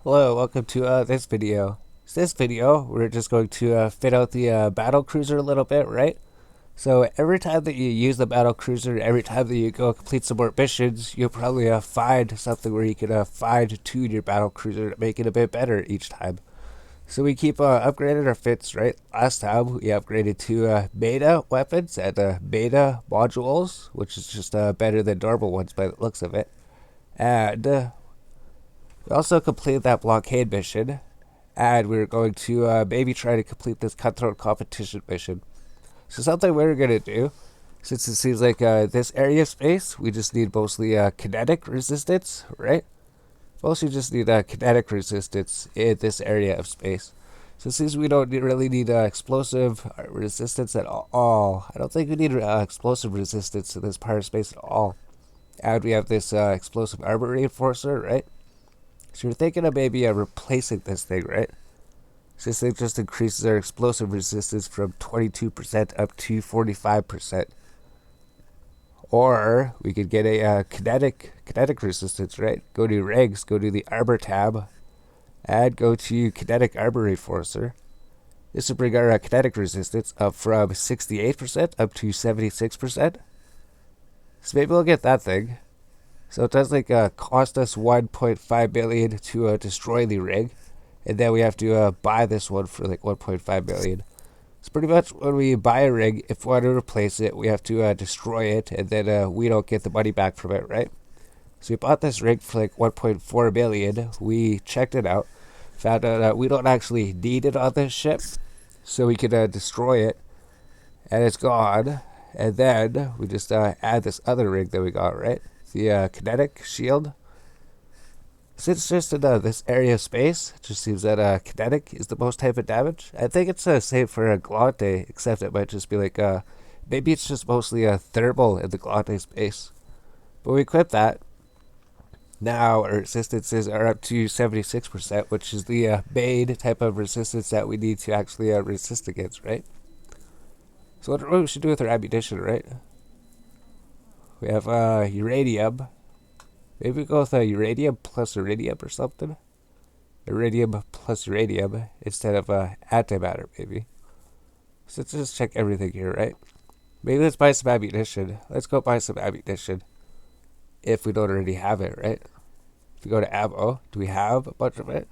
Hello, welcome to this video. This video, we're just going to fit out the Battlecruiser a little bit, right? So every time that you use the Battlecruiser, every time that you go complete some more missions, you'll probably find something where you can fine-tune your Battlecruiser to make it a bit better each time. So we keep upgrading our fits, right? Last time we upgraded to beta weapons and beta modules, which is just better than normal ones by the looks of it. And we also completed that blockade mission, and we are going to maybe try to complete this cutthroat competition mission. So something we're gonna do, since it seems like this area of space, we just need mostly kinetic resistance, right? Mostly just need kinetic resistance in this area of space. So it seems we don't really need explosive resistance at all. I don't think we need explosive resistance in this part of space at all. And we have this explosive armor reinforcer, right? So you're thinking of maybe replacing this thing, right? So this thing just increases our explosive resistance from 22% up to 45%. Or we could get a kinetic resistance, right? Go to regs, go to the armor tab, and go to kinetic armor reinforcer. This will bring our kinetic resistance up from 68% up to 76%. So maybe we'll get that thing. So it does cost us 1.5 million to destroy the rig, and then we have to buy this one for like 1.5 million. So pretty much when we buy a rig, if we want to replace it, we have to destroy it, and then we don't get the money back from it, right? So we bought this rig for like 1.4 million. We checked it out, found out that we don't actually need it on this ship, so we can destroy it, and it's gone. And then we just add this other rig that we got, right? The kinetic shield. Since just in this area of space, it just seems that kinetic is the most type of damage. I think it's safe for a Glante, except it might just be maybe it's just mostly thermal in the Glante space. But we equip that. Now our resistances are up to 76%, which is the main type of resistance that we need to actually resist against, right? So what we should do with our ammunition, right? We have uranium. Maybe we go with uranium plus iridium or something. Iridium plus uranium instead of antimatter, maybe. So let's just check everything here, right? Maybe let's buy some ammunition. Let's go buy some ammunition. If we don't already have it, right? If we go to ammo, do we have a bunch of it?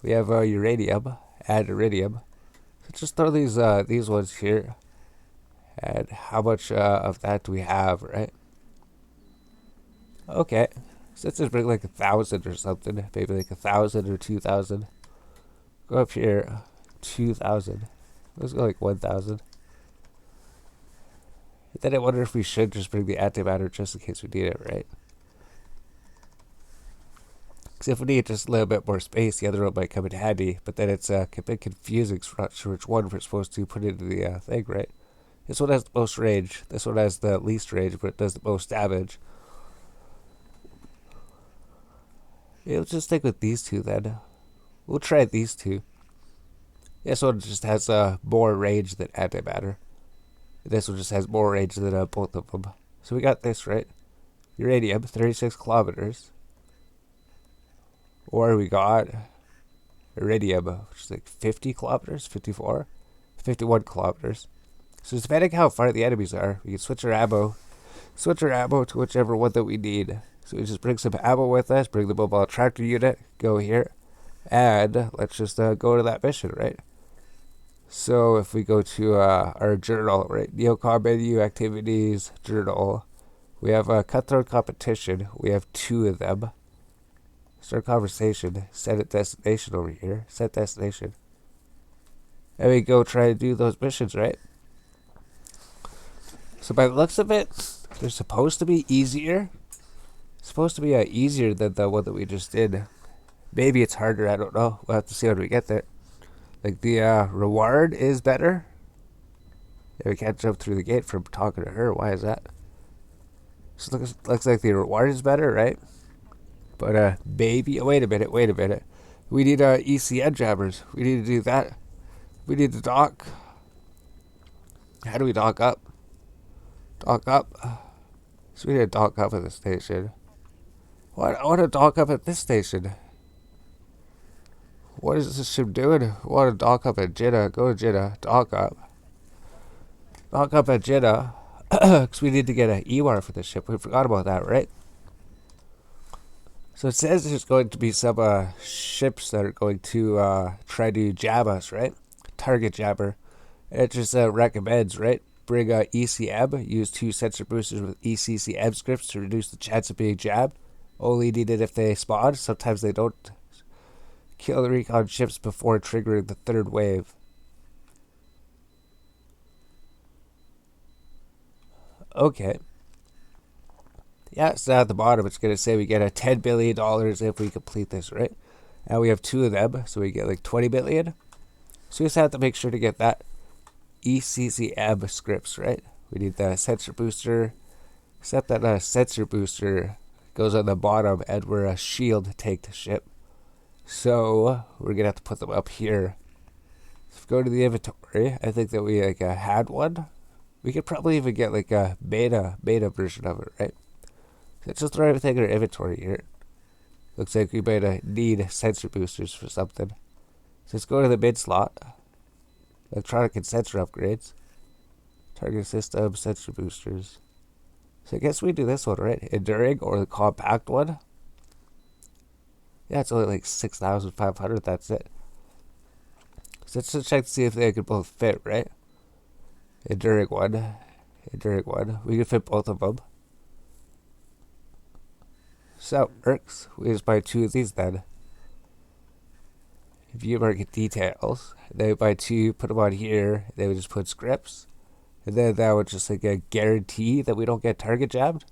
We have uranium and iridium. So just throw these ones here. And how much of that do we have, right? Okay. So let's just bring like 1,000 or something. Maybe like 1,000 or 2,000. Go up here. 2,000. Let's go like 1,000. Then I wonder if we should just bring the antimatter just in case we need it, right? Because if we need just a little bit more space, the other one might come in handy. But then it's a bit confusing, so we're not sure which one we're supposed to put into the thing, right? This one has the most range. This one has the least range, but it does the most damage. Yeah, let's just stick with these two then. We'll try these two. This one just has more range than antimatter. This one just has more range than both of them. So we got this, right? Uranium, 36 kilometers. Or we got iridium, which is like 50 kilometers, 54, 51 kilometers. So depending how far the enemies are, we can switch our ammo to whichever one that we need. So we just bring some ammo with us, bring the mobile tractor unit, go here, and let's just go to that mission, right? So if we go to our journal, right, Neocom menu, activities, journal, we have a cutthroat competition. We have 2 of them. Start conversation, set a destination over here, set destination. And we go try to do those missions, right? So by the looks of it, they're supposed to be easier. Supposed to be easier than the one that we just did. Maybe it's harder, I don't know. We'll have to see when we get there. Like the reward is better. Yeah, we can't jump through the gate from talking to her. Why is that? So looks like the reward is better, right? But maybe. Oh, wait a minute. We need ECN jammers. We need to do that. We need to dock. How do we dock up? Dock up. So we need to dock up at the station. What? I want to dock up at this station. What is this ship doing? We want to dock up at Jeddah. Go to Jeddah. Dock up. Dock up at Jeddah. Because we need to get an EWAR for this ship. We forgot about that, right? So it says there's going to be some ships that are going to try to jab us, right? Target jabber. It just recommends, right? Bring ECM. Use 2 sensor boosters with ECCM scripts to reduce the chance of being jabbed. Only needed if they spawn. Sometimes they don't. Kill the recon ships before triggering the 3rd wave. Okay. Yeah, so at the bottom it's going to say we get a $10 billion if we complete this, right? And we have 2 of them, so we get like 20 billion. So we just have to make sure to get that ECCM scripts, right? We need the sensor booster. Except that sensor booster goes on the bottom and we're a shield tank ship. So we're going to have to put them up here. So if we go to the inventory, I think that we had one. We could probably even get like a beta version of it, right? Let's just throw everything in our inventory here. Looks like we might need sensor boosters for something. So let's go to the mid slot. Electronic and sensor upgrades. Target system, sensor boosters. So I guess we do this one, right? Enduring or the compact one. Yeah, it's only like 6,500, that's it. So let's just check to see if they could both fit, right? Enduring one. We can fit both of them. So, works. We just buy 2 of these then. View market details. Then we buy 2, put them on here. Then we just put scripts. And then that would just like a guarantee that we don't get target jabbed.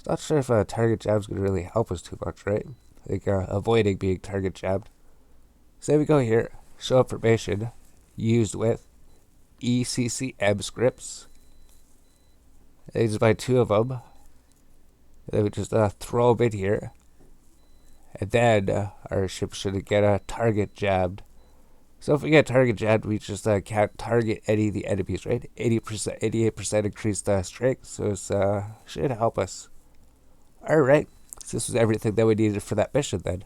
Not sure if target jabs could really help us too much, right? Like avoiding being target jabbed. So we go here, show information, used with ECCM scripts. They just buy 2 of them. And then we just throw them in here. And then our ship should get a target jabbed. So if we get target jabbed, we just can't target any of the enemies, right? 88% increased strength, so it should help us. Alright, so this was everything that we needed for that mission then.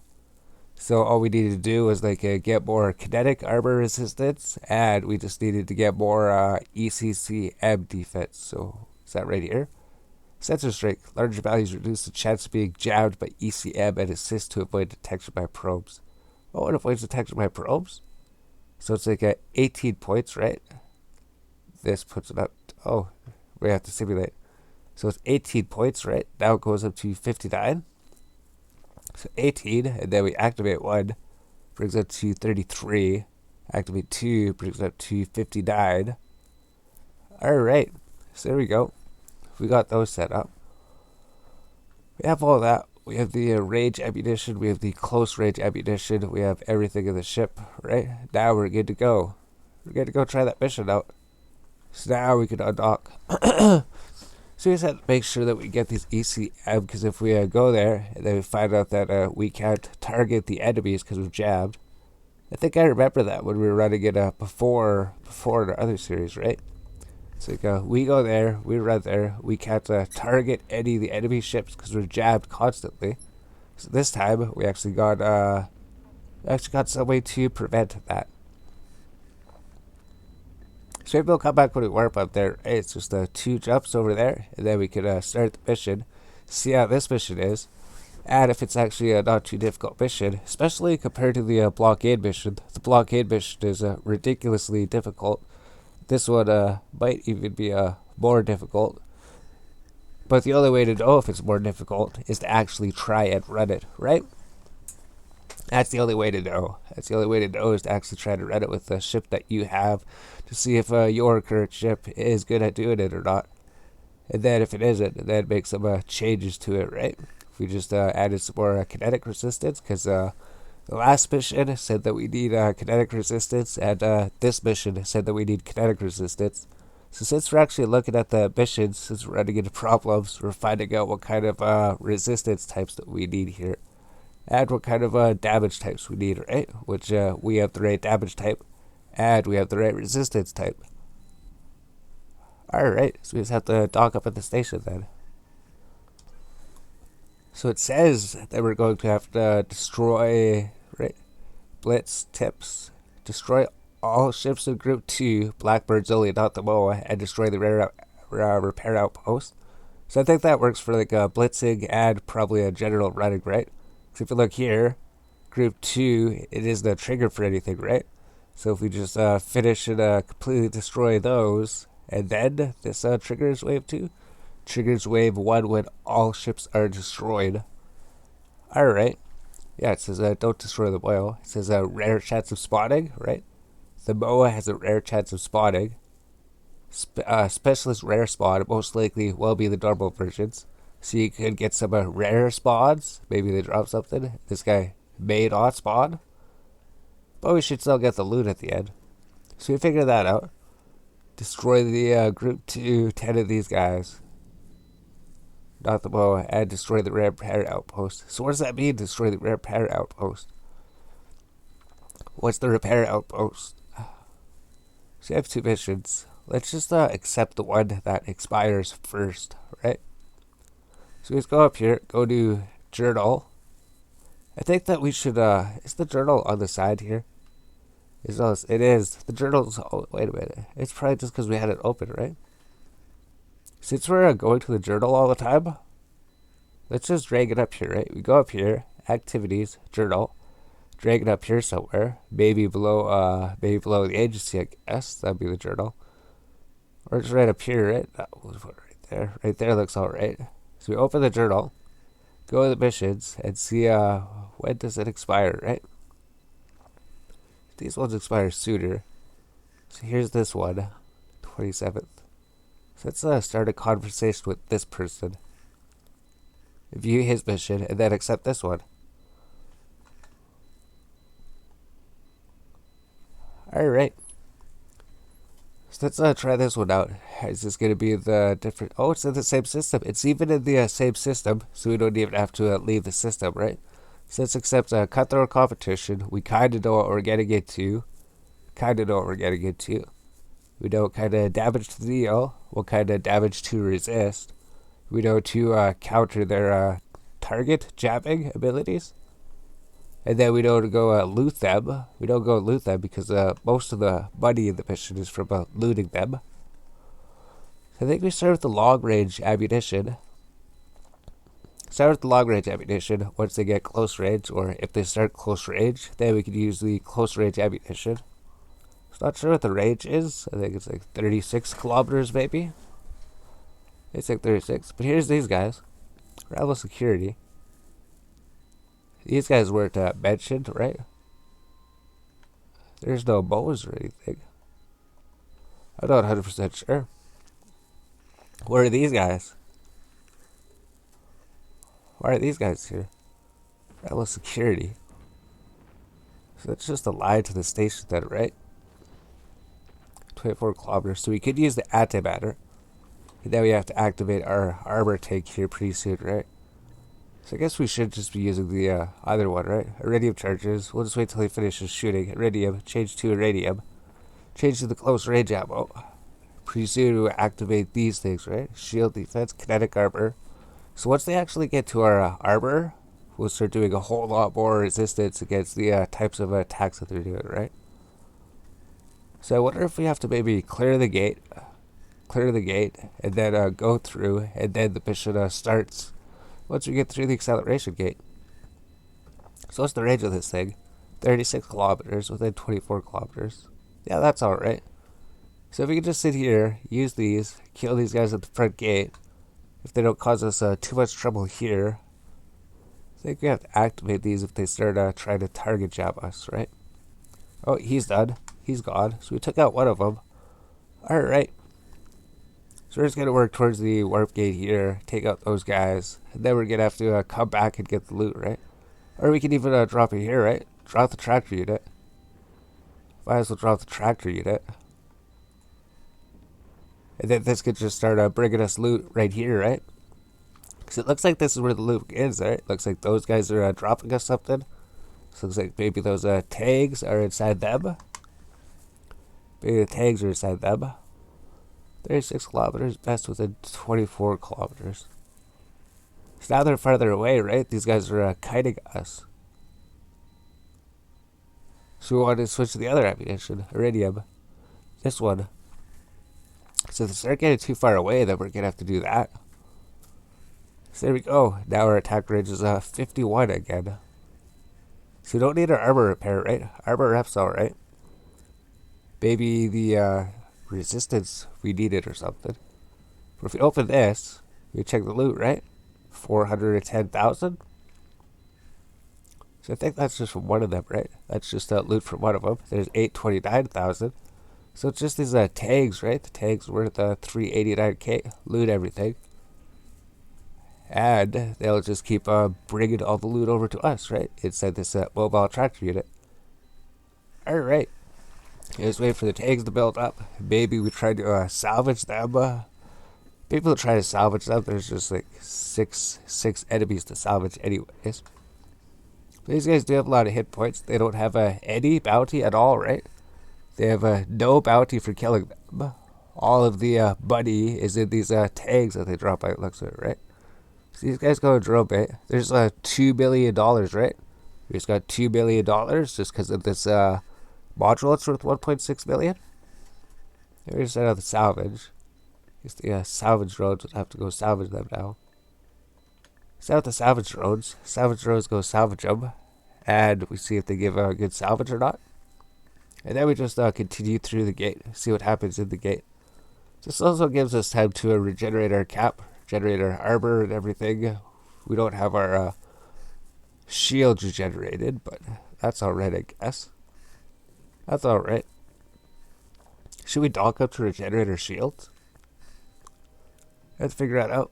So all we needed to do was get more kinetic armor resistance, and we just needed to get more ECCM defense. So is that right here? Sensor strength. Larger values reduce the chance of being jabbed by ECM and assist to avoid detection by probes. Oh, it avoids detection by probes? So it's like 18 points, right? This puts it up. Oh, we have to simulate. So it's 18 points, right? Now it goes up to 59. So 18, and then we activate 1, brings up to 33. Activate 2, brings up to 59. Alright, so there we go. We got those set up. We have all that. We have the range ammunition, we have the close range ammunition, we have everything in the ship, right? Now we're good to go. We're good to go try that mission out. So now we can undock. So we just have to make sure that we get these ECM, because if we go there and then we find out that we can't target the enemies because we're jabbed. I think I remember that when we were running it before in our other series, right? So we go there, we run there, we can't target any of the enemy ships because we're jabbed constantly. So this time we actually got some way to prevent that. So maybe we'll come back when we warp up there. Hey, it's just 2 jumps over there, and then we can start the mission, see how this mission is, and if it's actually a not too difficult mission, especially compared to the blockade mission. The blockade mission is ridiculously difficult. This one might even be more difficult. But the only way to know if it's more difficult is to actually try and run it, right? That's the only way to know. That's the only way to know is to actually try to run it with the ship that you have to see if your current ship is good at doing it or not. And then if it isn't, then make some changes to it, right? If we just added some more kinetic resistance, because the last mission said that we need kinetic resistance, and this mission said that we need kinetic resistance. So since we're actually looking at the missions, since we're running into problems, we're finding out what kind of resistance types that we need here. And what kind of damage types we need, right? Which we have the right damage type, and we have the right resistance type. Alright, so we just have to dock up at the station then. So it says that we're going to have to destroy, right? blitz tips. Destroy all ships in Group 2, Blackbirds only, not the MOA, and destroy the repair outpost. So I think that works for like a blitzing and probably a general running, right? So if you look here, Group 2, it isn't a trigger for anything, right? So if we just finish and completely destroy those, and then this triggers wave 2, triggers wave 1 when all ships are destroyed. Alright. Yeah, it says don't destroy the whale. It says a rare chance of spawning, right? The MOA has a rare chance of spawning. Specialist rare spawn most likely will be the normal versions. So you could get some rare spawns. Maybe they drop something. This guy may not spawn. But we should still get the loot at the end. So we figure that out. Destroy the Group 2, 10 of these guys. Not the MOA. And destroy the repair outpost. So what does that mean, destroy the repair outpost? What's the repair outpost? So you have 2 missions. Let's just accept the one that expires first, right? So we just go up here, go to journal. I think that we should, is the journal on the side here? It is. The journal's, oh, wait a minute. It's probably just because we had it open, right? Since we're going to the journal all the time, let's just drag it up here, right? We go up here, activities, journal, drag it up here somewhere, maybe below the agency, I guess. That'd be the journal. Or it's right up here, right? That was right there. Right there looks alright. So we open the journal, go to the missions, and see when does it expire, right? These ones expire sooner. So here's this one, 27th. So let's start a conversation with this person. View his mission, and then accept this one. Alright. So let's try this one out. Is this going to be the different... Oh, it's in the same system. It's even in the same system, so we don't even have to leave the system, right? So let's accept a Cutthroat competition. We kind of know what we're getting into. We know what kind of damage to deal, what kind of damage to resist. We know to counter their target jamming abilities. And then we know to go loot them. We don't go loot them because most of the money in the mission is from looting them. So I think we start with the long-range ammunition. Once they get close range, or if they start close range, then we can use the close-range ammunition. I'm not sure what the range is. I think it's like 36 kilometers, maybe. It's like 36. But here's these guys. Referral security. These guys weren't mentioned, right? There's no bows or anything. I'm not 100% sure. Where are these guys? Why are these guys here? Referral security. So that's just a line to the station then, right? 24 kilometers. So we could use the antimatter. And then we have to activate our armor tank here pretty soon, right? So I guess we should just be using the other one, right? Iridium charges. We'll just wait till he finishes shooting. Iridium. Change to iridium. Change to the close range ammo. Pretty soon we'll activate these things, right? Shield defense, kinetic armor. So once they actually get to our armor, we'll start doing a whole lot more resistance against the types of attacks that they're doing, right? So I wonder if we have to maybe clear the gate, and then go through, and then the mission starts once we get through the acceleration gate. So what's the range of this thing? 36 kilometers within 24 kilometers. Yeah, that's alright. So if we can just sit here, use these, kill these guys at the front gate, if they don't cause us too much trouble here, I think we have to activate these if they start trying to target jab us, right? Oh, he's done. He's gone. So we took out one of them. Alright. So we're just going to work towards the warp gate here, take out those guys, and then we're going to have to come back and get the loot, right? Or we can even drop it here, right? Drop the tractor unit. Might as well drop the tractor unit. And then this could just start bringing us loot right here, right? Because it looks like this is where the loot is, right? Looks like those guys are dropping us something. So looks like maybe those tags are inside them. Maybe the tags are inside them. 36 kilometers, best within 24 kilometers. So now they're farther away, right? These guys are kiting us. So we want to switch to the other ammunition, iridium. This one. So if they start getting too far away, then we're going to have to do that. So there we go. Now our attack range is 51 again. So we don't need our armor repair, right? Armor rep's alright. Maybe the resistance we needed or something. But if we open this, we check the loot, right? 410,000. So I think that's just from one of them, right? That's just loot from one of them. There's 829,000. So it's just these tags, right? The tags worth 389k. Loot everything. And they'll just keep bringing all the loot over to us, right? Inside this mobile tractor unit. Alright. Just wait for the tags to build up. Maybe we try to salvage them. People try to salvage them. There's just like six enemies to salvage anyways. These guys do have a lot of hit points. They don't have any bounty at all, right? They have no bounty for killing them. All of the money is in these tags that they drop out, looks like, right? So these guys go to drone bait. There's $2 billion, right? We just got $2 billion just because of this module. It's worth 1.6 million. Here's the salvage. Guess the salvage drones would have to go salvage them now. Set out the salvage drones. Salvage drones go salvage them. And we see if they give a good salvage or not. And then we just continue through the gate. See what happens in the gate. This also gives us time to regenerate our cap. Regenerate our armor and everything. We don't have our shield regenerated. But that's alright, I guess. That's alright. Should we dock up to regenerate our shields? Let's figure that out.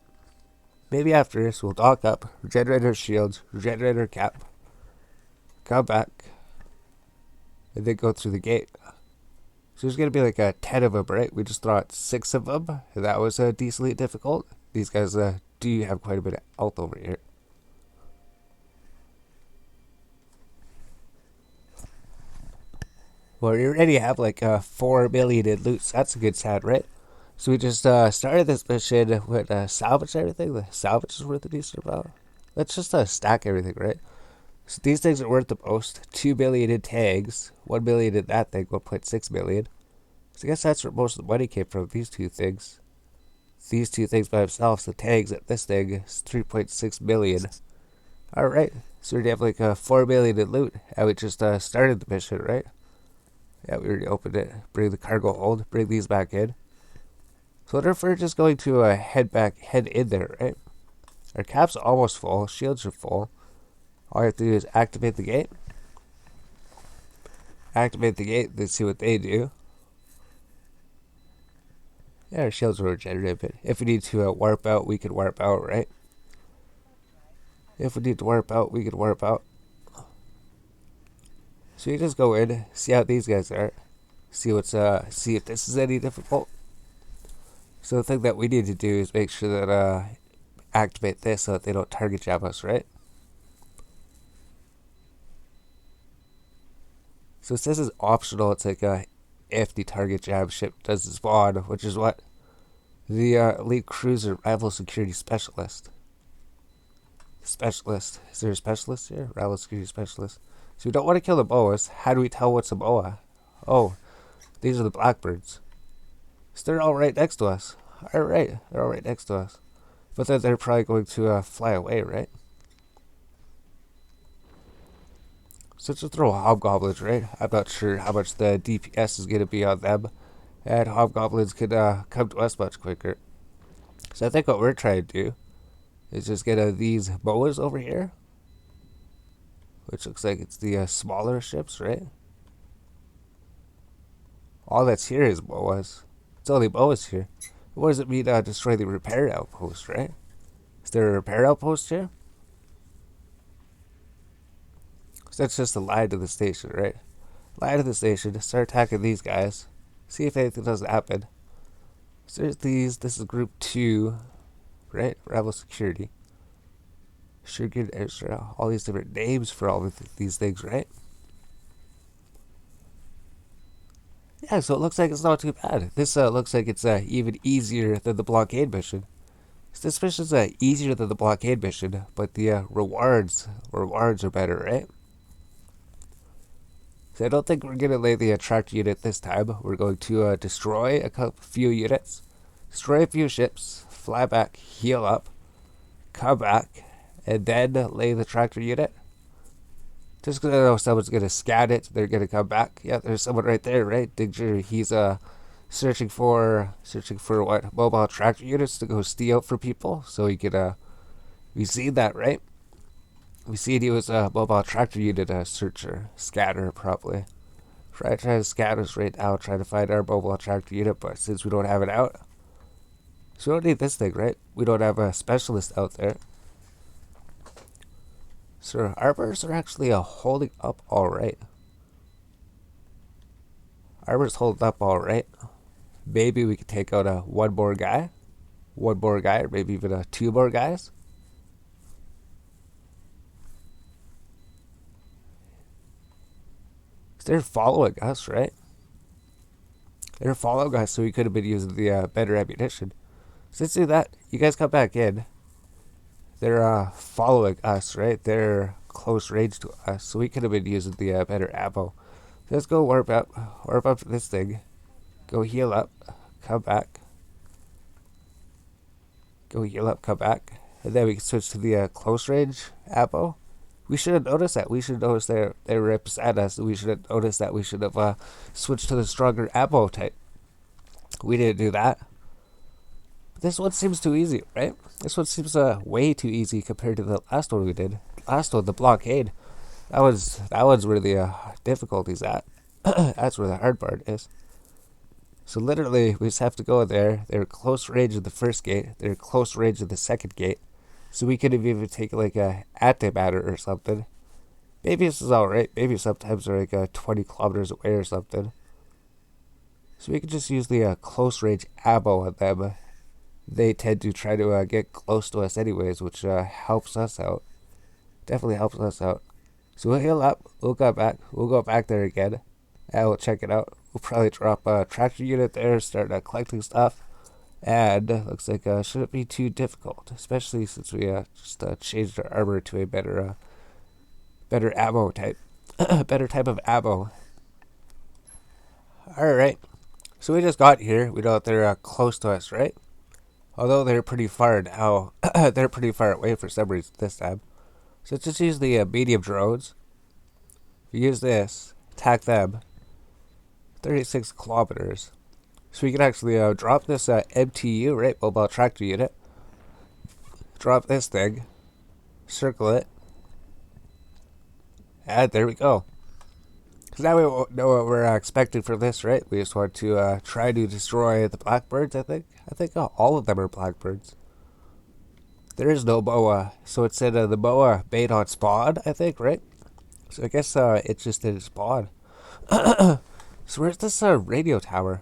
Maybe after this, we'll dock up, regenerate our shields, regenerate our cap, come back, and then go through the gate. So there's going to be like 10 of them, right? We just thought 6 of them, and that was decently difficult. These guys do have quite a bit of health over here. Well, we already have like 4 million in loot, so that's a good sound, right? So we just started this mission with salvage everything. The salvage is worth a decent amount. Let's just stack everything, right? So these things are worth the most. 2 billion in tags. 1 million in that thing. 1.6 million. So I guess that's where most of the money came from. These two things. These two things by themselves. The tags at this thing is 3.6 million. Alright. So we have like 4 million in loot. And we just started the mission, right? Yeah, we already opened it. Bring the cargo hold. Bring these back in. So what if we're just going to head in there, right? Our cap's almost full. Shields are full. All I have to do is activate the gate. Activate the gate, then see what they do. Yeah, our shields are regenerated, but if we need to warp out, we can warp out, right? If we need to warp out, we can warp out. So you just go in, see how these guys are. See if this is any difficult. So the thing that we need to do is make sure that activate this so that they don't target jab us, right? So this is optional. It's like if the target jab ship doesn't spawn, which is what the elite cruiser rival security specialist. Specialist. Is there a specialist here? Rival security specialist. So we don't want to kill the boas. How do we tell what's a boa? Oh, these are the blackbirds. So they're all right next to us. Alright, they're all right next to us. But then they're probably going to fly away, right? So just throw hobgoblins, right? I'm not sure how much the DPS is going to be on them. And hobgoblins could come to us much quicker. So I think what we're trying to do is just get these boas over here. Which looks like it's the smaller ships, right? All that's here is boas. It's only boas here. What does it mean destroy the repair outpost, right? Is there a repair outpost here? So that's just a line to the station, right? Line to the station, start attacking these guys. See if anything doesn't happen. So there's these, this is group 2, right? Rival security. Sugar, there's all these different names for all of these things, right? Yeah, so it looks like it's not too bad. This looks like it's even easier than the blockade mission. So this mission's easier than the blockade mission, but the rewards are better, right? So I don't think we're going to lay the attractor unit this time. We're going to destroy a few units, destroy a few ships, fly back, heal up, come back, and then lay the tractor unit. Just because I know someone's going to scan it, they're going to come back. Yeah, there's someone right there, right? Digger, he's searching for what? Mobile tractor units to go steal for people. So he could, we see that, right? We see he was a mobile tractor unit searcher, scanner, probably. Try to scan us right now, trying to find our mobile tractor unit, but since we don't have it out, so we don't need this thing, right? We don't have a specialist out there. So our arbors are actually holding up alright. Arbor's holding up alright. Maybe we could take out one more guy, or maybe even two more guys. They're following us, right? They're following us, so we could have been using the better ammunition. So let's do that. You guys come back in. They're following us, right? They're close range to us, so we could have been using the better ammo. So let's go warp up this thing. Go heal up, come back. Go heal up, come back. And then we can switch to the close range ammo. We should have noticed that. We should notice they were beside us. We should have noticed that. We should have switched to the stronger ammo type. We didn't do that. But this one seems too easy, right? This one seems way too easy compared to the last one we did. Last one, the blockade. That one's where the difficulty's at. That's where the hard part is. So literally, we just have to go there. They're close range of the first gate. They're close range of the second gate. So we could have even taken like a antimatter or something. Maybe this is alright. Maybe sometimes they're like 20 kilometers away or something. So we could just use the close range ammo on them. They tend to try to get close to us anyways, which helps us out. Definitely helps us out. So we'll heal up. We'll go back. We'll go back there again. And we'll check it out. We'll probably drop a tractor unit there, start collecting stuff. And looks like shouldn't be too difficult, especially since we just changed our armor to a better ammo type, better type of ammo. All right, so we just got here. We know that they're close to us, right? Although they're pretty far now, they're pretty far away for some reason this time. So let's just use the medium drones. We use this, attack them. 36 kilometers. So we can actually drop this MTU, right, mobile tractor unit. Drop this thing. Circle it. And there we go. Because now we won't know what we're expecting from this, right? We just want to try to destroy the blackbirds, I think. I think all of them are blackbirds. There is no boa. So it said the boa made on spawn, I think, right? So I guess it just didn't spawn. So where's this radio tower?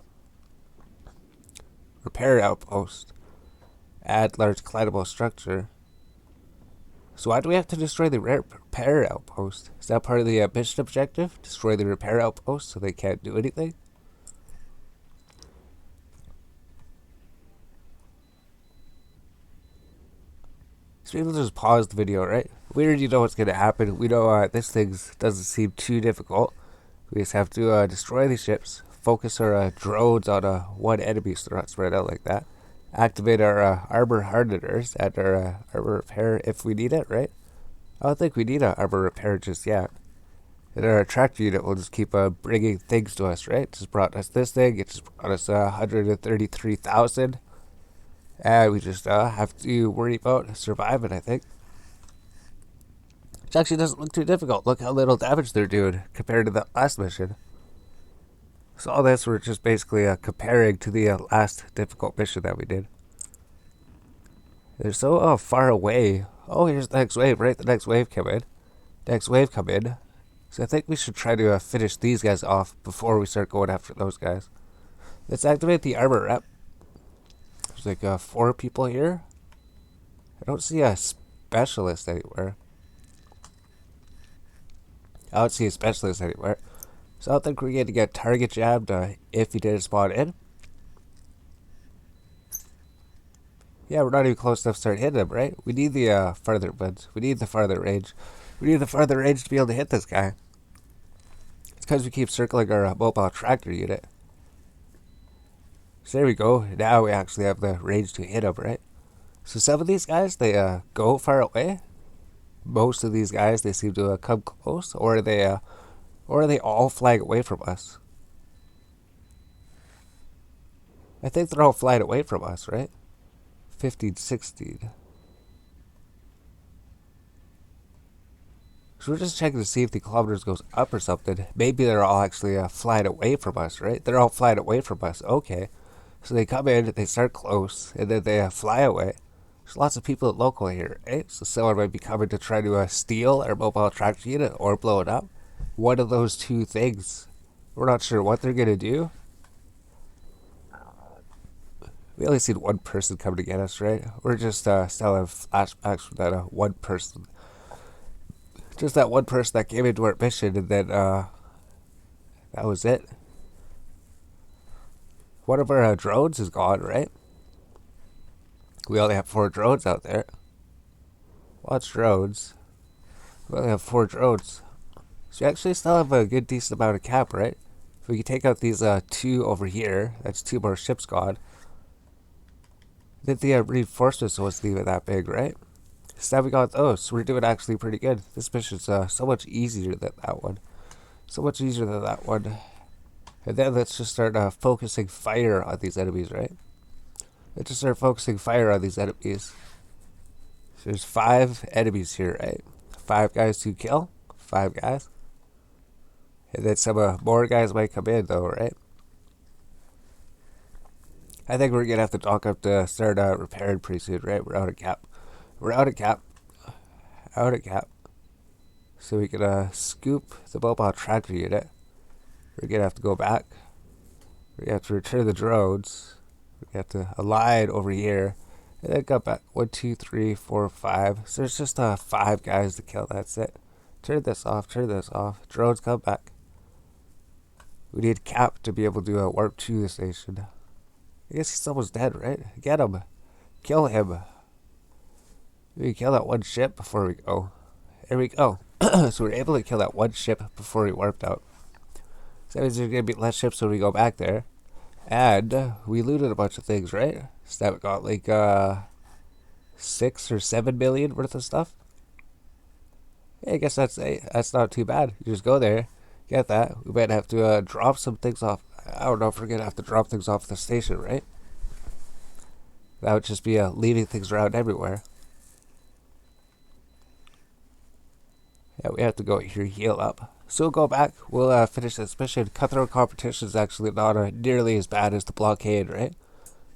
Repair outpost. Add large collidable structure. So why do we have to destroy the repair outpost? Is that part of the mission objective? Destroy the repair outpost so they can't do anything? So people just pause the video, right? We already know what's going to happen. We know this thing doesn't seem too difficult. We just have to destroy the ships. Focus our drones on one enemy so they're not spread out like that. Activate our armor hardeners and our armor repair if we need it, right? I don't think we need an armor repair just yet. And our tractor unit will just keep bringing things to us, right? It just brought us this thing. It just brought us 133,000. And we just have to worry about surviving, I think. Which actually doesn't look too difficult. Look how little damage they're doing compared to the last mission. So all this we're just basically comparing to the last difficult mission that we did. They're so far away. Oh, here's the next wave, right? The next wave come in. So I think we should try to finish these guys off before we start going after those guys. Let's activate the armor rep. There's like 4 people here. I don't see a specialist anywhere. So I don't think we're going to get target jabbed if he didn't spawn in. Yeah, we're not even close enough to start hitting him, right? We need the farther ones. We need the farther range. We need the farther range to be able to hit this guy. It's because we keep circling our mobile tractor unit. So there we go. Now we actually have the range to hit them, right? So some of these guys, they go far away. Most of these guys, they seem to come close, or are they all flying away from us? I think they're all flying away from us, right? 15, 16. So we're just checking to see if the kilometers goes up or something. Maybe they're all actually flying away from us, right? They're all flying away from us. Okay. So they come in, they start close, and then they fly away. There's lots of people local here, right? So someone might be coming to try to steal our mobile tractor unit or blow it up. One of those two things. We're not sure what they're going to do. We only seen one person come to get us, right? We're just still have flashbacks from that one person. Just that one person that came into our mission, and then that was it. One of our drones is gone, right? We only have 4 drones out there. Lots of drones. We only have 4 drones. So we actually still have a good decent amount of cap, right? If we can take out these 2 over here, that's 2 more ships gone. Then the reinforcements wasn't even that big, right? So now we got those. So we're doing actually pretty good. This mission's so much easier than that one. So much easier than that one. And then let's just start focusing fire on these enemies, right? Let's just start focusing fire on these enemies. So there's 5 enemies here, right? 5 guys to kill. 5 guys. And then some more guys might come in, though, right? I think we're going to have to dock up to start repairing pretty soon, right? We're out of cap. We're out of cap. Out of cap. So we can scoop the mobile tractor unit. We're going to have to go back. We have to return the drones. We have to align over here. And then come back. 1, 2, 3, 4, 5. So there's just 5 guys to kill. That's it. Turn this off. Turn this off. Drones, come back. We need Cap to be able to warp to the station. I guess he's almost dead, right? Get him. Kill him. We kill that one ship before we go. There we go. So we're able to kill that one ship before we warped out. So that means there's going to be less ships when we go back there. And we looted a bunch of things, right? So that we got like 6 or 7 million worth of stuff. Yeah, I guess that's not too bad. You just go there, get that. We might have to drop some things off. I don't know if we're going to have to drop things off the station, right? That would just be leaving things around everywhere. Yeah, we have to go here, heal up. So we'll go back. We'll finish this mission. Cutthroat competition is actually not nearly as bad as the blockade, right?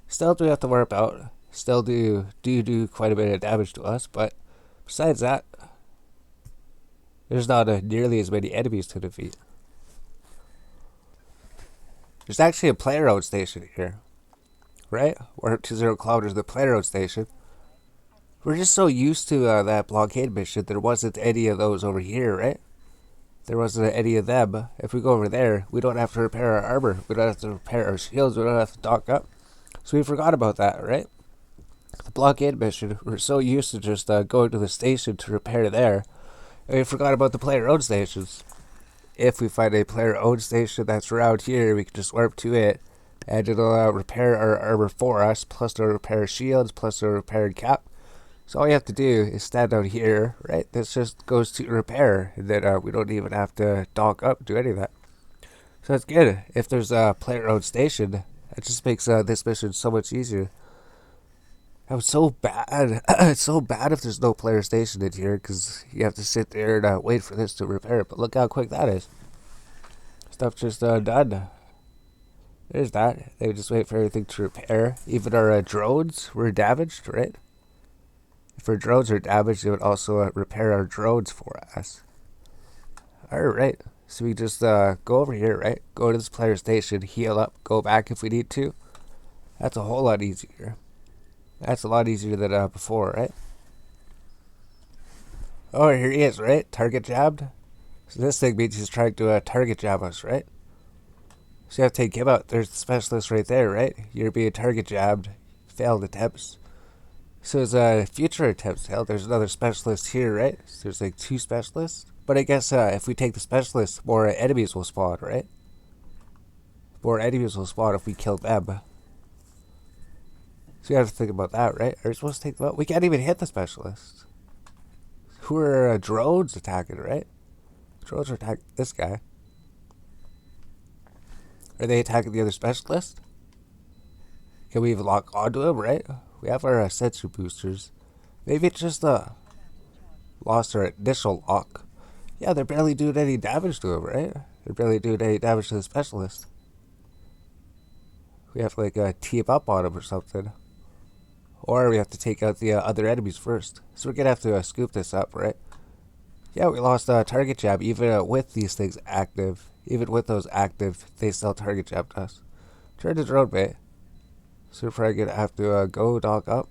Still do have to warp out. Still do quite a bit of damage to us, but besides that, there's not nearly as many enemies to defeat. There's actually a player-owned station here, right? Warp to 0 kilometers, the player-owned station. We're just so used to that blockade mission, there wasn't any of those over here, right? There wasn't any of them. If we go over there, we don't have to repair our armor. We don't have to repair our shields. We don't have to dock up. So we forgot about that, right? The blockade mission, we're so used to just going to the station to repair there. And we forgot about the player-owned stations. If we find a player-owned station that's around here, we can just warp to it. And it'll repair our armor for us, plus it'll repair shields, plus it'll repair cap. So all we have to do is stand out here, right? This just goes to repair, and then we don't even have to dock up, do any of that. So that's good. If there's a player-owned station, it just makes this mission so much easier. That was so bad. It's so bad if there's no player station in here, because you have to sit there and wait for this to repair it. But look how quick that is. Stuff just done. There's that. They just wait for everything to repair. Even our drones were damaged, right? If our drones are damaged, it would also repair our drones for us. Alright, so we just go over here, right? Go to this player station, heal up, go back if we need to. That's a whole lot easier. That's a lot easier than before, right? Oh, here he is, right? Target jabbed. So this thing means he's trying to target jab us, right? So you have to take him out. There's the specialist right there, right? You're being target jabbed. Failed attempts. So as future attempts failed, there's another specialist here, right? So there's like 2 specialists. But I guess if we take the specialist, more enemies will spawn, right? More enemies will spawn if we kill them. So we have to think about that, right? Are we supposed to take them out? We can't even hit the specialist. Who are drones attacking, right? Drones are attacking this guy. Are they attacking the other specialist? Can we even lock onto him, right? We have our sensor boosters. Maybe it's just lost our initial lock. Yeah, they're barely doing any damage to him, right? They're barely doing any damage to the specialist. We have to like team up on him or something. Or we have to take out the other enemies first. So we're going to have to scoop this up, right? Yeah, we lost target jab even with these things active. Even with those active, they still target jabbed us. Turn to drone bait. So we're probably going to have to go dog up.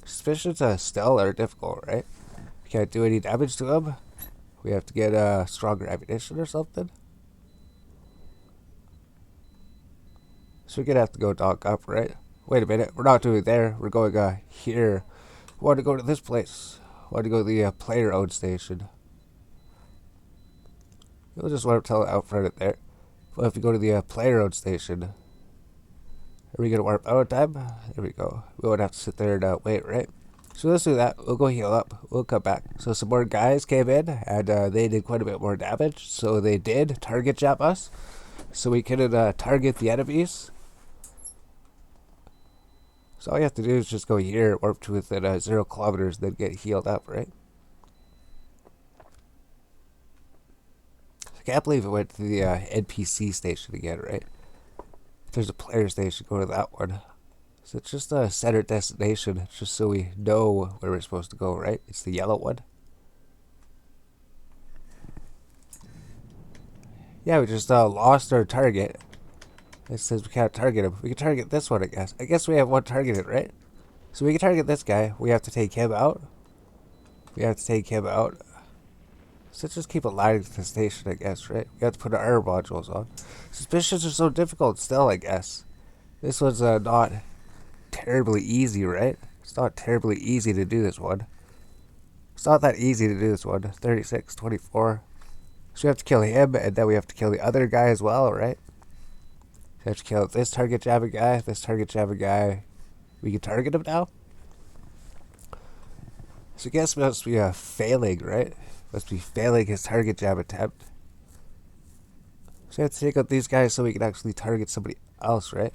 Suspicions still are difficult, right? We can't do any damage to them. We have to get stronger ammunition or something. So we're going to have to go dog up, right? Wait a minute, we're not doing there. We're going here. We want to go to this place. We want to go to the player-owned station. We'll just warp tell out front of there. Well, if we go to the player-owned station, are we going to warp out of time? There we go. We won't have to sit there and wait, right? So let's do that. We'll go heal up. We'll come back. So some more guys came in, and they did quite a bit more damage. So they did target jab us. So we couldn't target the enemies. So all you have to do is just go here, warp to within 0 kilometers, then get healed up, right? I can't believe it went to the NPC station again, right? If there's a player station, go to that one. So it's just a center destination, just so we know where we're supposed to go, right? It's the yellow one. Yeah, we just lost our target. It says we can't target him. We can target this one, I guess. I guess we have one targeted, right? So we can target this guy. We have to take him out. We have to take him out. So just keep aligning to the station, I guess, right? We have to put our armor modules on. Suspicions are so difficult still, I guess. This one's not terribly easy, right? It's not terribly easy to do this one. It's not that easy to do this one. 36, 24. So we have to kill him, and then we have to kill the other guy as well, right? We have to kill this target jabbing guy, this target jabbing guy. We can target him now? So I guess we must be failing, right? Must be failing his target jab attempt. So we have to take out these guys so we can actually target somebody else, right?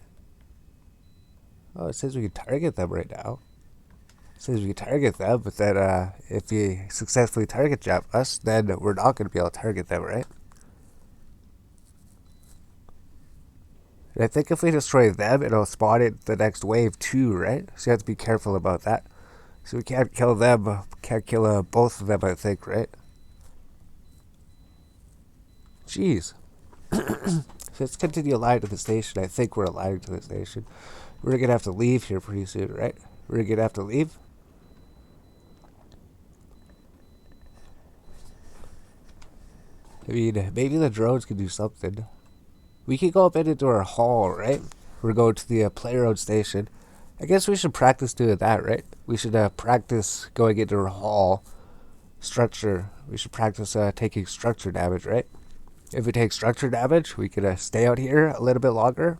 Oh, it says we can target them right now. It says we can target them, but then if we successfully target jab us, then we're not going to be able to target them, right? And I think if we destroy them, it'll spawn in the next wave too, right? So you have to be careful about that. So we can't kill them, can't kill both of them, I think, right? Jeez. So let's continue aligning to the station. I think we're aligning to the station. We're going to have to leave here pretty soon, right? We're going to have to leave. I mean, maybe the drones can do something. We could go up into our hall, right? We're going to the player-owned station. I guess we should practice doing that, right? We should practice going into our hall structure. We should practice taking structure damage, right? If we take structure damage, we could stay out here a little bit longer.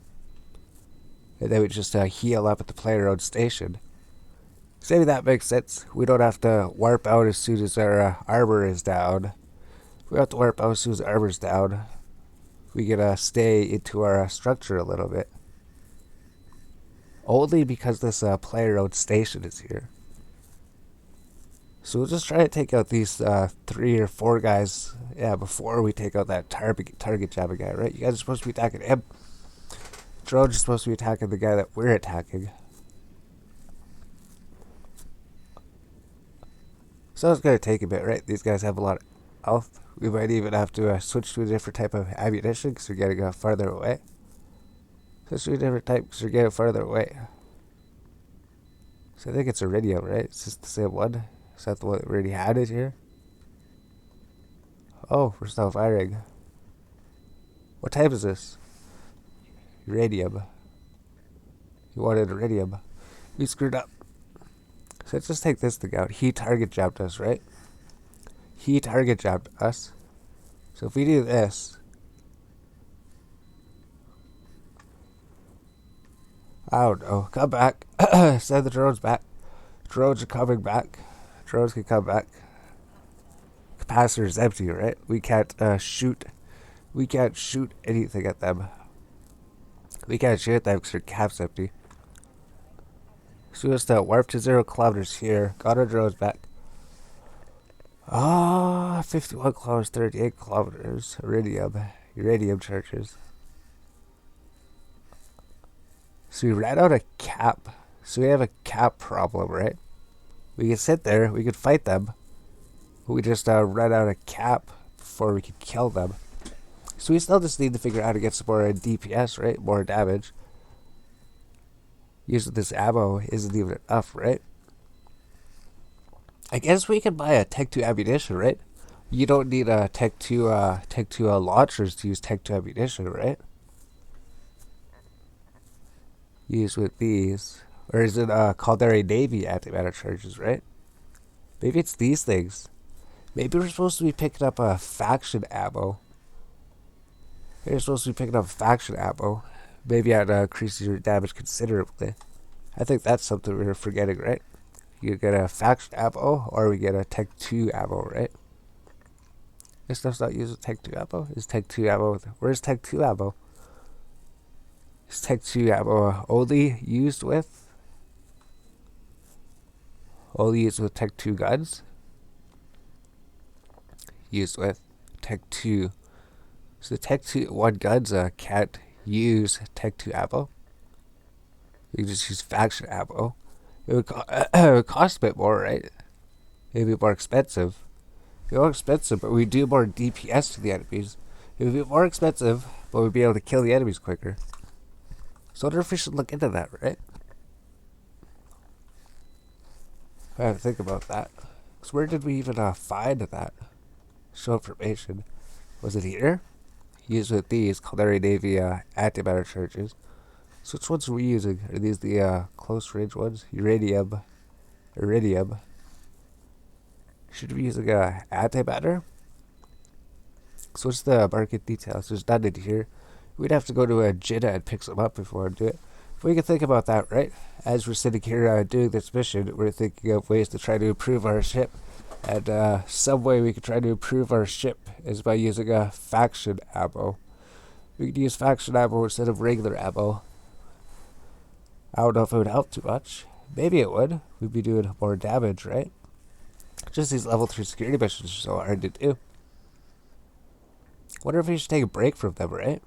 And then we just heal up at the player-owned station. So maybe that makes sense. We don't have to warp out as soon as our armor is down. We have to warp out as soon as the armor's down. We can stay into our structure a little bit. Only because this player-owned station is here. So we'll just try to take out these 3 or 4 guys, yeah, before we take out that target jabbing guy, right? You guys are supposed to be attacking him. Drones are supposed to be attacking the guy that we're attacking. So it's going to take a bit, right? These guys have a lot of health. We might even have to switch to a different type of ammunition because we're getting farther away. Switch to a different type because we're getting farther away. So I think it's iridium, right? It's just the same one. Is that the one that we already had it here? Oh, we're still firing. What type is this? Uranium. You wanted iridium. We screwed up. So let's just take this thing out. He target jabbed us, right? He target jabbed us. So if we do this, I don't know. Come back. Send the drones back. Drones are coming back. Drones can come back. Capacitor is empty, right? We can't shoot. We can't shoot anything at them. We can't shoot at them because their cap's empty. So we just warp to 0 kilometers here. Got our drones back. 51 kilometers, 38 kilometers. Uranium charges. So we ran out of cap. So we have a cap problem, right? We could sit there, we could fight them, but we just ran out of cap before we could kill them. So we still just need to figure out how to get some more DPS, right? More damage. Using this ammo isn't even enough, right? I guess we can buy a Tech 2 ammunition, right? You don't need a Tech 2 launchers to use Tech 2 ammunition, right? Use with these. Or is it Caldera Navy antimatter charges, right? Maybe it's these things. Maybe we're supposed to be picking up a faction ammo. Maybe we're supposed to be picking up faction ammo. Maybe that increases your damage considerably. I think that's something we're forgetting, right? You get a faction ammo, or we get a Tech 2 ammo, right? This stuff's not used with Tech 2 ammo? Is Tech 2 ammo... Where's Tech 2 ammo? Is Tech 2 ammo only used with... Only used with Tech 2 guns? Used with Tech 2. So the Tech 2 1 guns can't use Tech 2 ammo. You can just use faction ammo. It would cost a bit more, right? It'd be more expensive. It'd be more expensive, but we'd do more DPS to the enemies. It would be more expensive, but we'd be able to kill the enemies quicker. So I wonder if we should look into that, right? I have to think about that. Because where did we even find that? Show information. Was it here? Used with these Caldera Navy antimatter charges. So which ones are we using? Are these the close range ones? Iridium. Should we be using antimatter? So what's the market details? There's none in here. We'd have to go to a Jeddah and pick some up before we do it. If we can think about that, right? As we're sitting here doing this mission, we're thinking of ways to try to improve our ship. And some way we could try to improve our ship is by using a faction ammo. We could use faction ammo instead of regular ammo. I don't know if it would help too much. Maybe it would. We'd be doing more damage, right? Just these level 3 security missions are so hard to do. Wonder if we should take a break from them, right?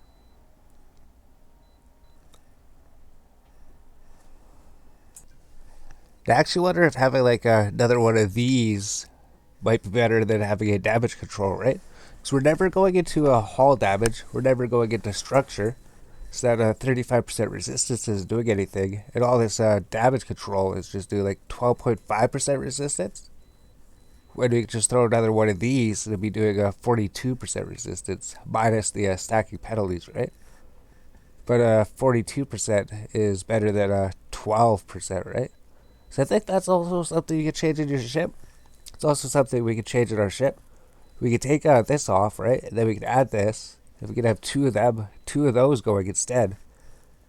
I actually wonder if having like another one of these might be better than having a damage control, right? So we're never going into a hull damage. We're never going into structure. So that 35% resistance isn't doing anything. And all this damage control is just doing like 12.5% resistance. When we just throw another one of these, it'll be doing a 42% resistance. Minus the stacking penalties, right? But 42% is better than 12%, right? So I think that's also something you can change in your ship. It's also something we can change in our ship. We can take this off, right? And then we can add this. If we can have two of those going instead.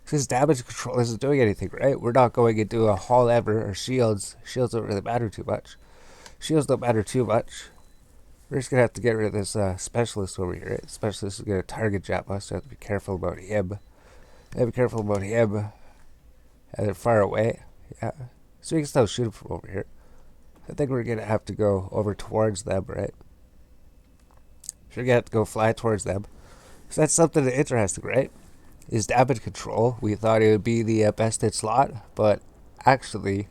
Because damage control isn't doing anything, right? We're not going into a hull ever or shields. Shields don't really matter too much. Shields don't matter too much. We're just going to have to get rid of this specialist over here. Right? Specialist is going to target jab us, so I have to be careful about him. Be careful about him. And they're far away. Yeah. So we can still shoot him from over here. I think we're going to have to go over towards them, right? We're going to have to go fly towards them. So that's something interesting, right? Is damage control. We thought it would be the bested slot, but actually,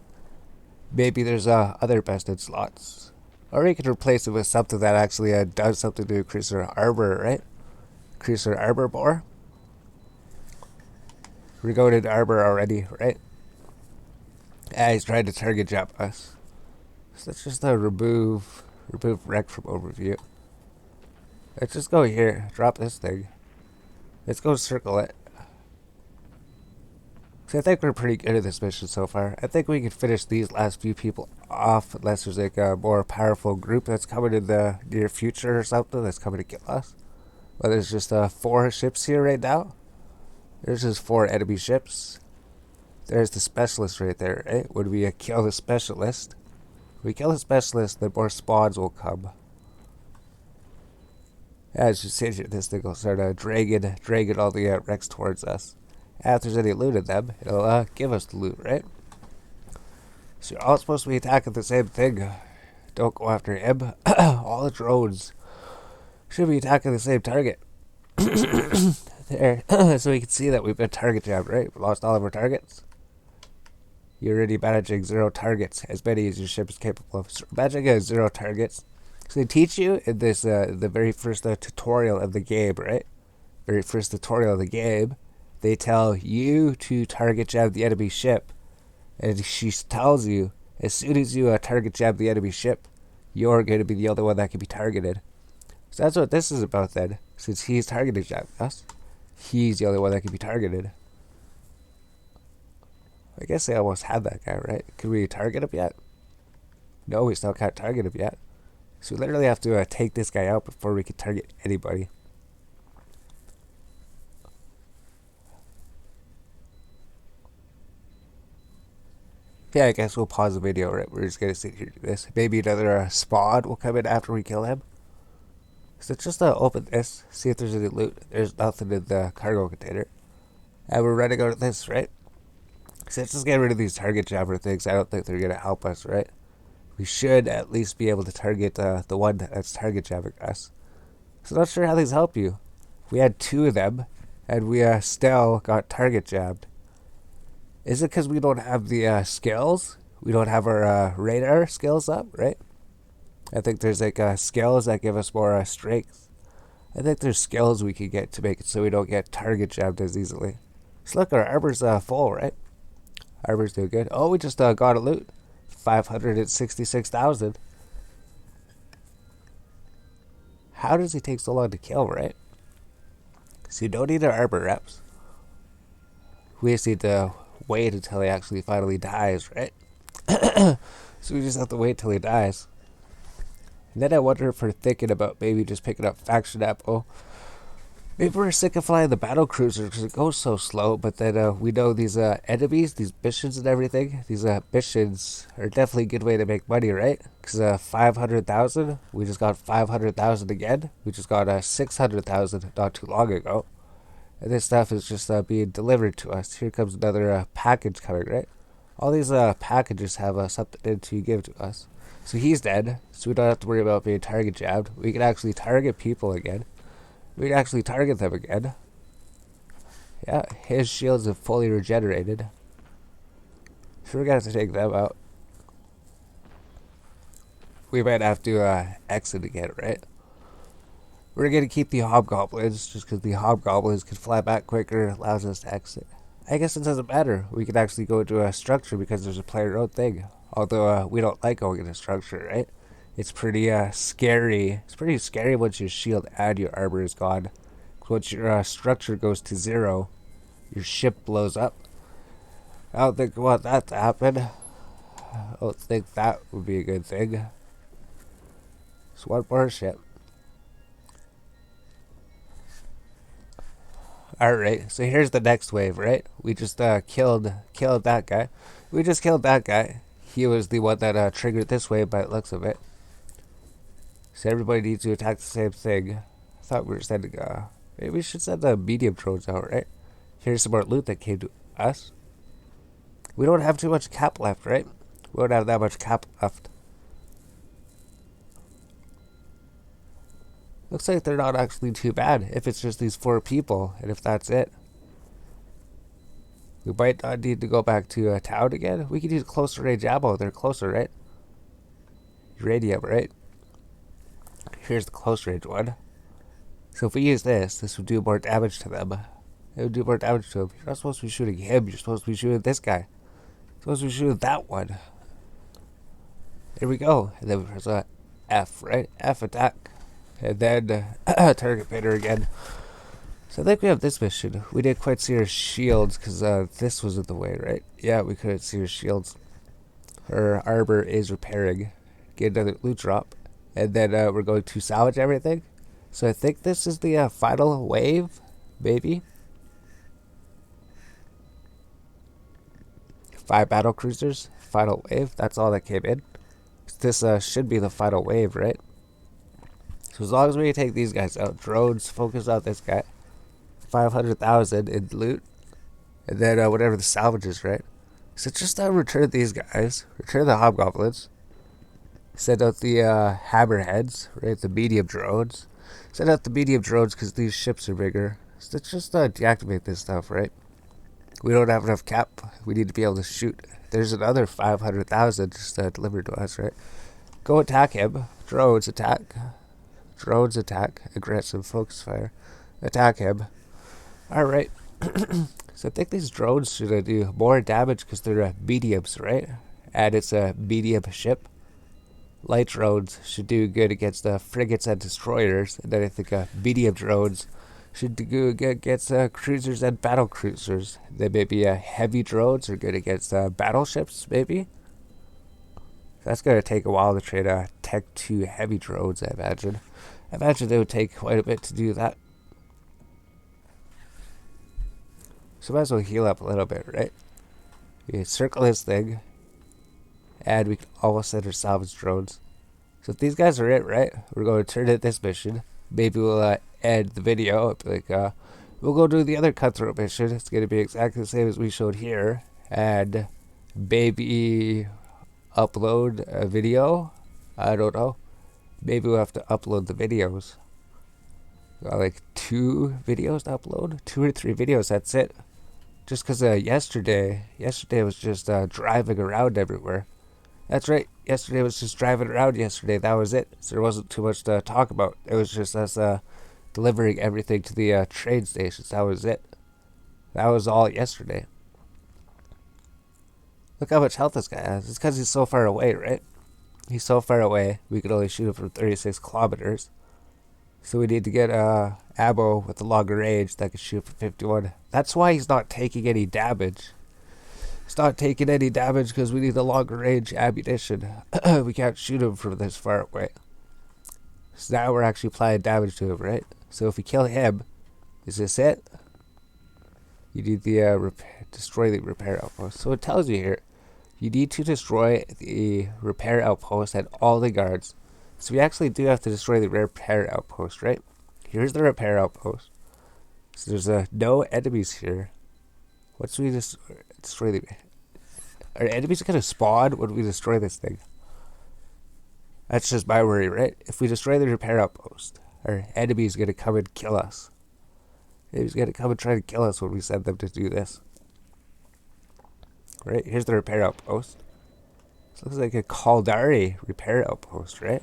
maybe there's other bested slots. Or we could replace it with something that actually does something to increase our armor, right? Increase our armor more. We're going into armor already, right? Yeah, he's trying to target jump us. So let's just remove wreck from overview. Let's just go here. Drop this thing. Let's go circle it. So I think we're pretty good at this mission so far. I think we can finish these last few people off unless there's like a more powerful group that's coming in the near future or something that's coming to kill us. But there's just 4 ships here right now. There's just 4 enemy ships. There's the specialist right there, right? When we kill the specialist, we kill the specialist, then more spawns will come. As you see, this thing will start dragging all the wrecks towards us. And if there's any loot in them, it'll give us the loot, right? So you're all supposed to be attacking the same thing. Don't go after him. All the drones should be attacking the same target. There, so we can see that we've been target jammed, right? We lost all of our targets. You're already managing 0 targets, as many as your ship is capable of. So managing 0 targets. So they teach you in this, the very first tutorial of the game, right? Very first tutorial of the game, they tell you to target jab the enemy ship. And she tells you, as soon as you target jab the enemy ship, you're going to be the only one that can be targeted. So that's what this is about then. Since he's targeting jab us, he's the only one that can be targeted. I guess they almost had that guy, right? Can we target him yet? No, we still can't target him yet. So we literally have to take this guy out before we can target anybody. Yeah, I guess we'll pause the video, right? We're just going to sit here and do this. Maybe another spawn will come in after we kill him. So just open this, see if there's any loot. There's nothing in the cargo container. And we're ready to go to this, right? So let's just get rid of these target jabber things. I don't think they're going to help us, right? We should at least be able to target the one that's target jabbing us. So not sure how these help you. We had 2 of them, and we still got target jabbed. Is it because we don't have the skills? We don't have our radar skills up, right? I think there's like skills that give us more strength. I think there's skills we can get to make it so we don't get target jabbed as easily. So look, our armor's full, right? Armor's doing good. Oh, we just got a loot. 566,000. How does he take so long to kill, right? So you don't need our armor reps. We just need to wait until he actually finally dies, right? So we just have to wait till he dies. And then I wonder if we're thinking about maybe just picking up faction ammo. Maybe we're sick of flying the Battlecruiser because it goes so slow, but then we know these enemies, these missions and everything, these missions are definitely a good way to make money, right? Because 500,000, we just got 500,000 again. We just got 600,000 not too long ago. And this stuff is just being delivered to us. Here comes another package coming, right? All these packages have something in to give to us. So he's dead, so we don't have to worry about being target jabbed. We can actually target people again. We can actually target them again. Yeah, his shields have fully regenerated. So we're gonna have to take them out. We might have to exit again, right? We're gonna keep the hobgoblins, just because the hobgoblins can fly back quicker, allows us to exit. I guess it doesn't matter. We can actually go into a structure because there's a player-owned thing. Although we don't like going into structure, right? It's pretty scary. It's pretty scary once your shield and your armor is gone. Once your structure goes to 0, your ship blows up. I don't think we want that to happen. I don't think that would be a good thing. So one more ship. Alright, so here's the next wave, right? We just killed that guy. We just killed that guy. He was the one that triggered this wave by the looks of it. So everybody needs to attack the same thing. I thought we were sending, maybe we should send the medium drones out, right? Here's some more loot that came to us. We don't have too much cap left, right? We don't have that much cap left. Looks like they're not actually too bad if it's just these 4 people, and if that's it. We might not need to go back to town again. We can use closer range ammo. They're closer, right? Uranium, right? Here's the close range one. So if we use this would do more damage to them. It would do more damage to him. You're not supposed to be shooting him. You're supposed to be shooting this guy. You're supposed to be shooting that one. There we go. And then there's a F, right? F attack. And then target painter again. So I think we have this mission. We didn't quite see her shields because this was in the way, right? Yeah, we couldn't see her shields. Her arbor is repairing. Get another loot drop. And then we're going to salvage everything. So I think this is the final wave, maybe. 5 battlecruisers, final wave. That's all that came in. This should be the final wave, right? So as long as we take these guys out, drones, focus on this guy. 500,000 in loot. And then whatever the salvage is, right? So just return these guys. Return the hobgoblins. Send out the hammerheads, right? The medium drones. Send out the medium drones because these ships are bigger. So let's just deactivate this stuff, right? We don't have enough cap. We need to be able to shoot. There's another 500,000 just delivered to us, right? Go attack him. Drones attack. Drones attack. Aggressive focus fire. Attack him. Alright. So I think these drones should do more damage because they're mediums, right? And it's a medium ship. Light drones should do good against frigates and destroyers. And then I think medium drones should do good against cruisers and battle cruisers. Then maybe heavy drones are good against battleships, maybe. That's going to take a while to trade Tech 2 heavy drones, I imagine. I imagine they would take quite a bit to do that. So might as well heal up a little bit, right? We circle this thing. And we can almost send our salvage drones. So if these guys are it, right? We're going to turn in this mission. Maybe we'll end the video. Like, we'll go do the other Cutthroat mission. It's going to be exactly the same as we showed here. And maybe upload a video. I don't know. Maybe we'll have to upload the videos. Got like 2 videos to upload. 2 or 3 videos, that's it. Just because yesterday was just driving around everywhere. That's right. Yesterday was just driving around yesterday. That was it. So there wasn't too much to talk about. It was just us delivering everything to the train stations. That was it. That was all yesterday. Look how much health this guy has. It's because he's so far away, right? He's so far away. We could only shoot him from 36 kilometers. So we need to get ammo with a longer range that can shoot for 51. That's why he's not taking any damage. He's not taking any damage because we need a longer range ammunition. We can't shoot him from this far away. So now we're actually applying damage to him, right? So if we kill him, is this it? You need the destroy the repair outpost. So it tells you here, you need to destroy the repair outpost and all the guards. So we actually do have to destroy the repair outpost, right? Here's the repair outpost. So there's no enemies here. Once we destroy the... Are enemies going to spawn when we destroy this thing? That's just my worry, right? If we destroy the repair outpost, our enemy's going to come and kill us. Enemy's going to come and try to kill us when we send them to do this. Right, here's the repair outpost. This looks like a Caldari repair outpost, right?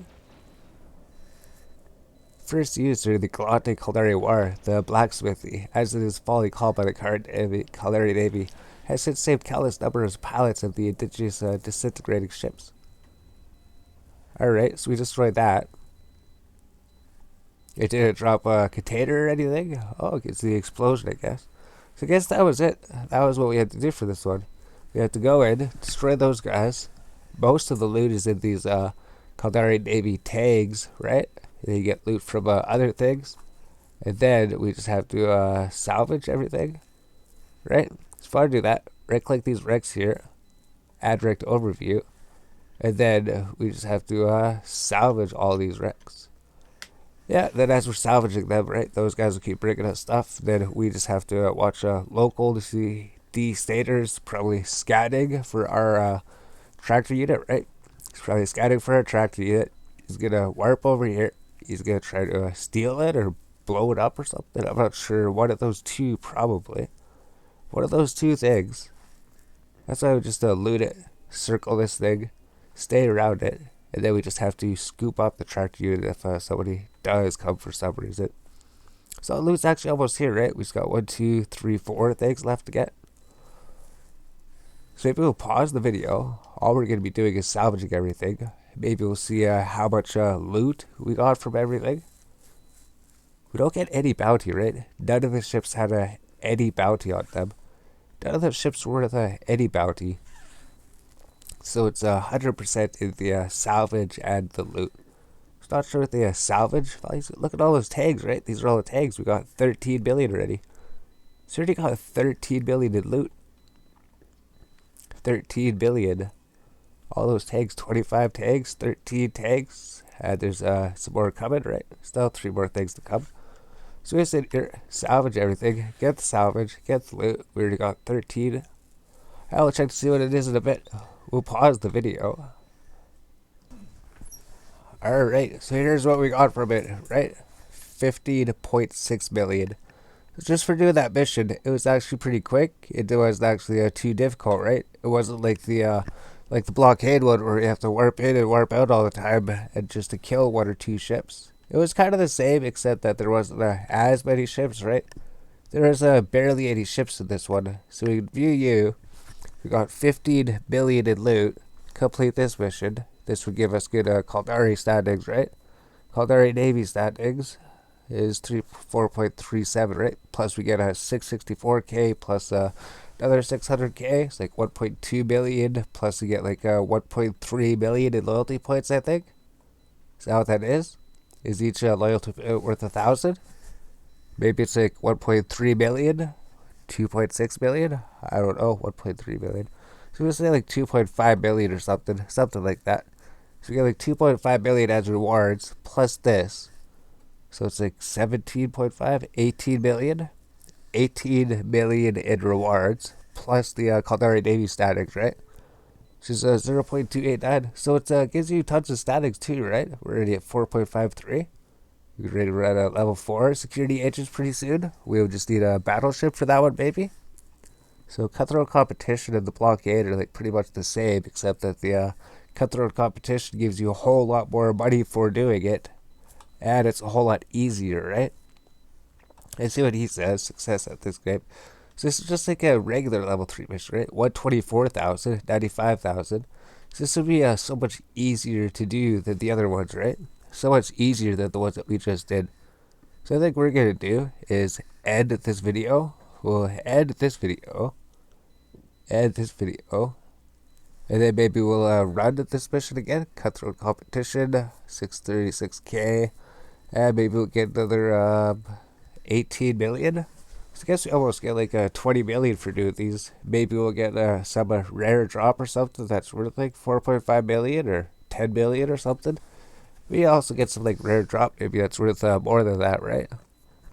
First used during the Galante Caldari War, the blacksmithy, as it is fondly called by the Caldari Navy, has since saved countless numbers of pilots of the indigenous disintegrating ships. Alright, so we destroyed that. It didn't drop a container or anything? Oh, it's the explosion, I guess. So I guess that was it. That was what we had to do for this one. We had to go in, destroy those guys. Most of the loot is in these Caldari Navy tags, right? And then you get loot from other things. And then we just have to salvage everything, right? It's fun to do that. Right-click these wrecks here. Add wreck to overview. And then we just have to salvage all these wrecks. Yeah, then as we're salvaging them, right, those guys will keep bringing us stuff. Then we just have to watch local to see D-staters probably scanning for our tractor unit, right? He's probably scanning for our tractor unit. He's going to warp over here. He's going to try to steal it or blow it up or something. I'm not sure. One of those two, probably. One of those two things. That's why I would just loot it, circle this thing, stay around it, and then we just have to scoop up the tractor unit if somebody does come for some reason. So loot's actually almost here, right? We just got 1, 2, 3, 4 things left to get. So maybe we'll pause the video. All we're going to be doing is salvaging everything. Maybe we'll see how much loot we got from everything. We don't get any bounty, right? None of the ships had any bounty on them. None of the ships were worth any bounty. So it's 100% in the salvage and the loot. Not sure what the salvage values. Look at all those tags, right? These are all the tags. We got 13 billion already. So we already got 13 billion in loot. 13 billion. All those tags, 25 tags, 13 tags. There's some more coming, right? Still 3 more things to come. So we said here, salvage everything. Get the salvage, get the loot. We already got 13. I'll check to see what it is in a bit. We'll pause the video. Alright, so here's what we got from it, right? 15.6 million. Just for doing that mission, it was actually pretty quick. It wasn't actually too difficult, right? It wasn't like the blockade one where you have to warp in and warp out all the time and just to kill 1 or 2 ships. It was kind of the same, except that there wasn't as many ships, right? There was barely any ships in this one. So we view you. We got 15 billion in loot. Complete this mission. This would give us good Caldari standings, right? Caldari Navy standings is 4.37, right? Plus we get a 664k plus another 600k. It's like 1.2 billion. Plus we get like 1.3 billion in loyalty points, I think. Is that what that is? Is each loyalty worth 1,000? Maybe it's like 1.3 billion, 2.6 billion. I don't know. 1.3 billion. So we'll say like 2.5 billion or something like that. So we get like 2.5 billion as rewards plus this. So it's like 17.5, 18 billion. 18 million in rewards plus the Caldari Navy statics, right? Which is 0.289. So it gives you tons of statics too, right? We're already at 4.53. We're ready to run at level 4 security agents pretty soon. We'll just need a battleship for that one, baby. So Cutthroat competition and the blockade are like pretty much the same, except that the Cutthroat competition gives you a whole lot more money for doing it, and it's a whole lot easier, right? And see what he says. Success at this game. So this is just like a regular level 3 mission, right? 124,000, 95,000. So this would be so much easier to do than the other ones, right? So much easier than the ones that we just did. So I think what we're going to do is end this video. We'll end this video. And then maybe we'll run this mission again. Cutthroat competition, 636k. And maybe we'll get another 18 million. So I guess we almost get like 20 million for doing these. Maybe we'll get some rare drop or something that's worth like 4.5 million or 10 million or something. We also get some like rare drop. Maybe that's worth more than that, right?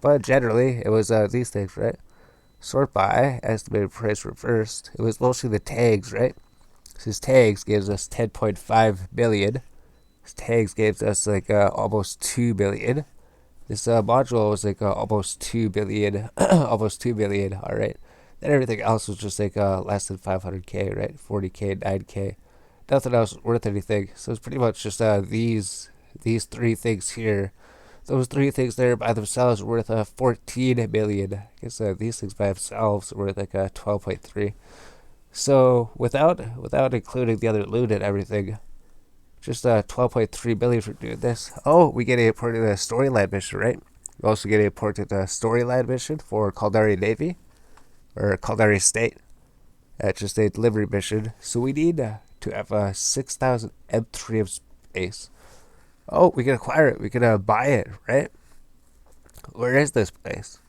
But generally, it was these things, right? Sort by, estimated price reversed. It was mostly the tags, right? So his tags gives us 10.5 billion. His tags gives us like almost 2 billion. This module was like almost 2 billion. Almost 2 billion, alright. Then everything else was just like less than 500k, right? 40k, 9k. Nothing else worth anything. So it's pretty much just these 3 things here. Those 3 things there by themselves are worth 14 billion. I guess these things by themselves are worth like 12.3. So without including the other loot and everything, just 12.3 billion for doing this. Oh, we get a important storyline mission, right? We also get a important storyline mission for Caldari Navy or Caldari State. Just a delivery mission. So we need to have 6,000 M3 of space. Oh, we can acquire it. We can buy it, right? Where is this place?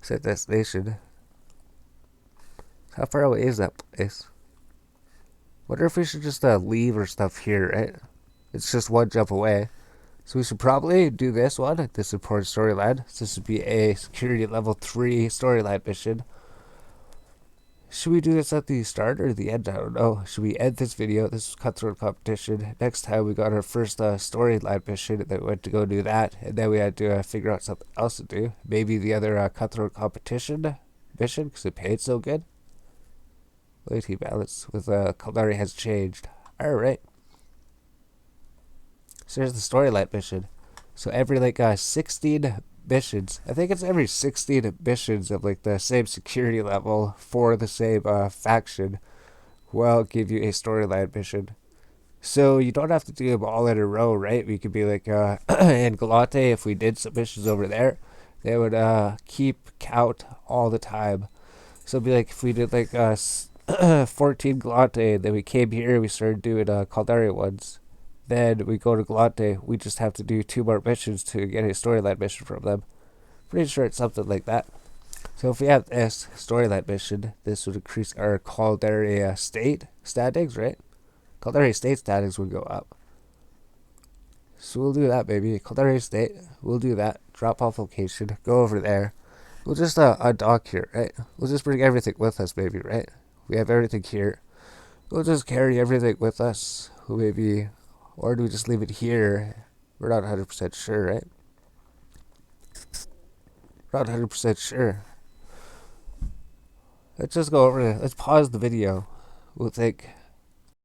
Set destination. How far away is that place? Wonder if we should just leave our stuff here, right? It's just 1 jump away. So we should probably do this one. This important storyline. So this would be a security level 3 storyline mission. Should we do this at the start or the end? I don't know. Should we end this video? This is Cutthroat competition. Next time we got our first storyline mission, and then we went to go do that, and then we had to figure out something else to do. Maybe the other Cutthroat competition mission because it paid so good. Loyalty balance with Caldari has changed. Alright. So here's the storyline mission. So every like 16 missions, I think it's every 16 missions of like the same security level for the same faction will give you a storyline mission. So you don't have to do them all in a row, right? We could be like, in Galate, if we did submissions over there, they would keep count all the time. So it'd be like if we did like 14 Galate, then we came here, we started doing Caldari ones. Then we go to Galate, we just have to do 2 more missions to get a storyline mission from them. Pretty sure it's something like that. So if we have this storyline mission, this would increase our Caldari state standings, right? Caldari state standings would go up. So we'll do that, baby. Caldari state, we'll do that. Drop off location, go over there. We'll just undock here, right? We'll just bring everything with us, baby, right? We have everything here. We'll just carry everything with us, maybe, or do we just leave it here? We're not 100% sure, right? We're not 100% sure. Let's just go over it. Let's pause the video. We'll think.